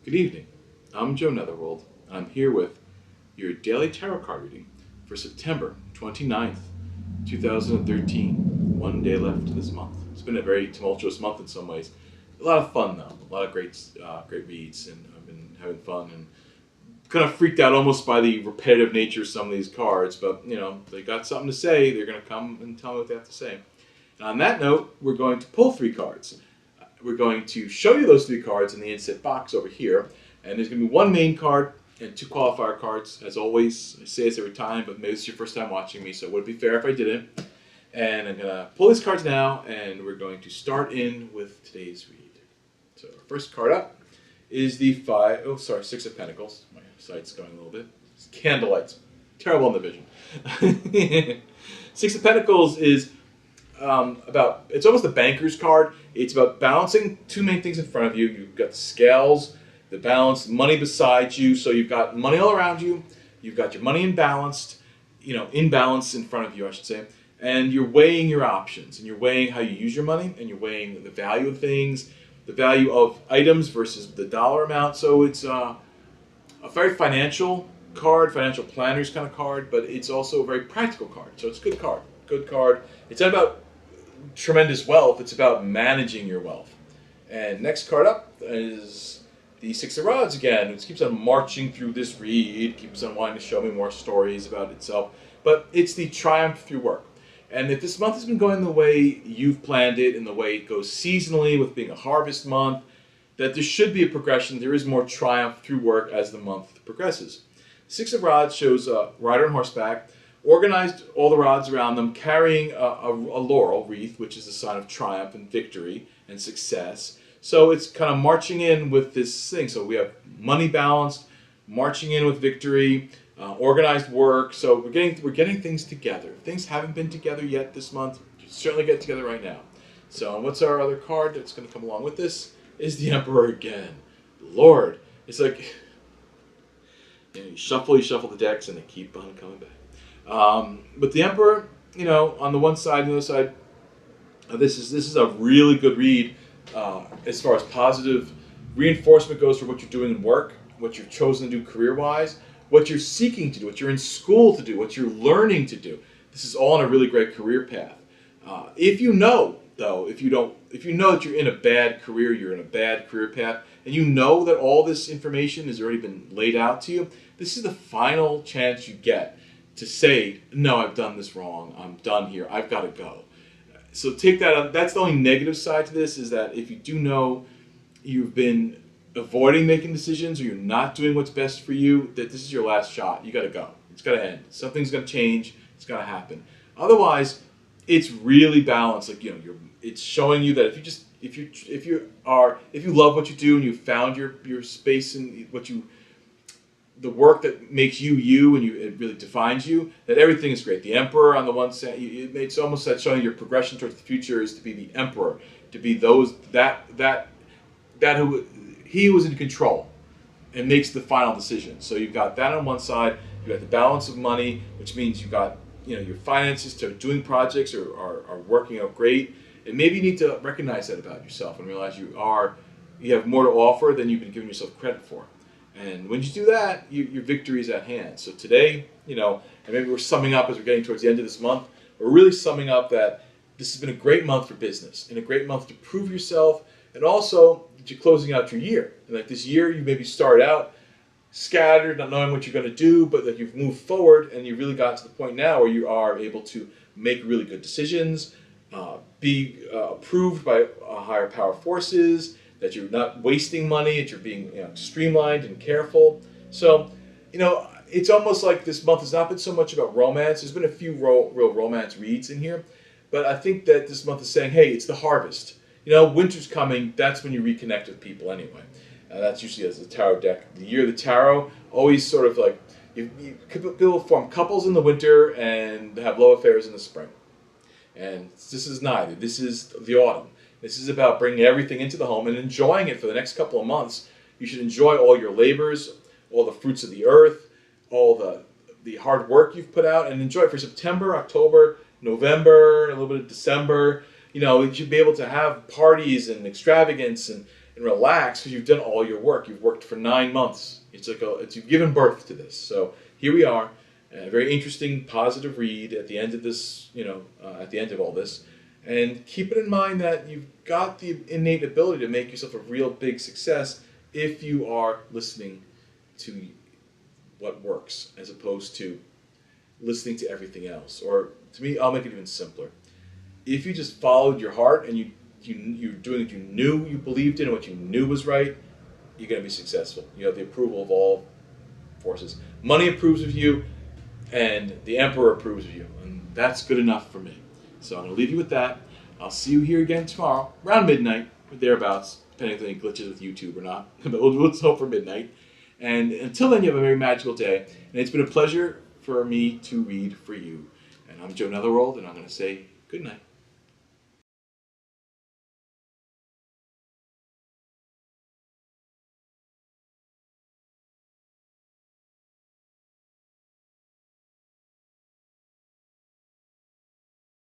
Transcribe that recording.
Good evening. I'm Joe Netherworld. I'm here with your daily tarot card reading for September 29th, 2013. One day left this month. It's been a very tumultuous month in some ways. A lot of fun though. A lot of great reads, and I've been having fun and kind of freaked out almost by the repetitive nature of some of these cards. But they got something to say. They're going to come and tell me what they have to say. And on that note, we're going to pull three cards. We're going to show you those three cards in the inset box over here. And there's going to be one main card and two qualifier cards. As always, I say this every time, but maybe it's your first time watching me, so it would be fair if I didn't. And I'm going to pull these cards now, and we're going to start in with today's read. So our first card up is the Six of Pentacles. My sight's going a little bit. It's candlelight's terrible in the vision. Six of Pentacles is it's almost a banker's card. It's about balancing two main things in front of you. You've got the scales, the balance, money beside you. So you've got money all around you. You've got your money imbalanced, in balance in front of you, I should say. And you're weighing your options, and you're weighing how you use your money, and you're weighing the value of things, the value of items versus the dollar amount. So it's a very financial card, financial planners kind of card, but it's also a very practical card. So it's a good card. Good card. It's not about tremendous wealth. It's about managing your wealth. And next card up is the Six of Rods again. It keeps on marching through this read, keeps on wanting to show me more stories about itself. But it's the triumph through work. And if this month has been going the way you've planned it and the way it goes seasonally with being a harvest month, that there should be a progression. There is more triumph through work as the month progresses. Six of Rods shows a rider on horseback, organized all the rods around them, carrying a laurel wreath, which is a sign of triumph and victory and success. So it's kind of marching in with this thing. So we have money balanced, marching in with victory, organized work. So we're getting things together. If things haven't been together yet this month, you certainly get together right now. So what's our other card that's going to come along with this? Is the Emperor again. Lord, it's like you shuffle the decks and they keep on coming back. But the Emperor, on the one side and the other side, this is a really good read as far as positive reinforcement goes for what you're doing in work, what you've chosen to do career-wise, what you're seeking to do, what you're in school to do, what you're learning to do. This is all on a really great career path. If you know that you're in a bad career, you're in a bad career path, and you know that all this information has already been laid out to you, this is the final chance you get to say, no, I've done this wrong. I'm done here. I've got to go. So take that out. That's the only negative side to this, is that if you do know you've been avoiding making decisions or you're not doing what's best for you, that this is your last shot. You got to go. It's got to end. Something's going to change. It's got to happen. Otherwise, it's really balanced. It's showing you that if you love what you do and you found your space in the work that makes you and it really defines you, that everything is great. The Emperor on the one side, it's almost that showing your progression towards the future is to be the Emperor, to be he was in control and makes the final decision. So you've got that on one side. You've got the balance of money, which means you've got your finances to doing projects are working out great. And maybe you need to recognize that about yourself and realize you have more to offer than you've been giving yourself credit for. And when you do that, your victory is at hand. So today, and maybe we're summing up as we're getting towards the end of this month, we're really summing up that this has been a great month for business and a great month to prove yourself, and also that you're closing out your year. And like this year, you maybe start out scattered, not knowing what you're going to do, but that you've moved forward and you really got to the point now where you are able to make really good decisions, be approved by higher power forces, that you're not wasting money, that you're being streamlined and careful. So, it's almost like this month has not been so much about romance. There's been a few real romance reads in here, but I think that this month is saying, hey, it's the harvest. Winter's coming. That's when you reconnect with people anyway. That's usually as the tarot deck. The year of the tarot, always sort of like, people form couples in the winter and have love affairs in the spring. And this is neither. This is the autumn. This is about bringing everything into the home and enjoying it for the next couple of months. You should enjoy all your labors, all the fruits of the earth, all the hard work you've put out, and enjoy it for September, October, November, a little bit of December. You should be able to have parties and extravagance and relax because you've done all your work. You've worked for 9 months. You've given birth to this. So here we are, a very interesting, positive read at the end of this. At the end of all this, and keep it in mind that you've got the innate ability to make yourself a real big success if you are listening to what works as opposed to listening to everything else. Or to me, I'll make it even simpler. If you just followed your heart and you're doing what you knew you believed in and what you knew was right, you're going to be successful. You have the approval of all forces. Money approves of you, and the emperor approves of you, and that's good enough for me. So I'm going to leave you with that. I'll see you here again tomorrow, around midnight, or thereabouts, depending on any glitches with YouTube or not. But let's hope for midnight. And until then, you have a very magical day. And it's been a pleasure for me to read for you. And I'm Joe Netherworld, and I'm going to say good night.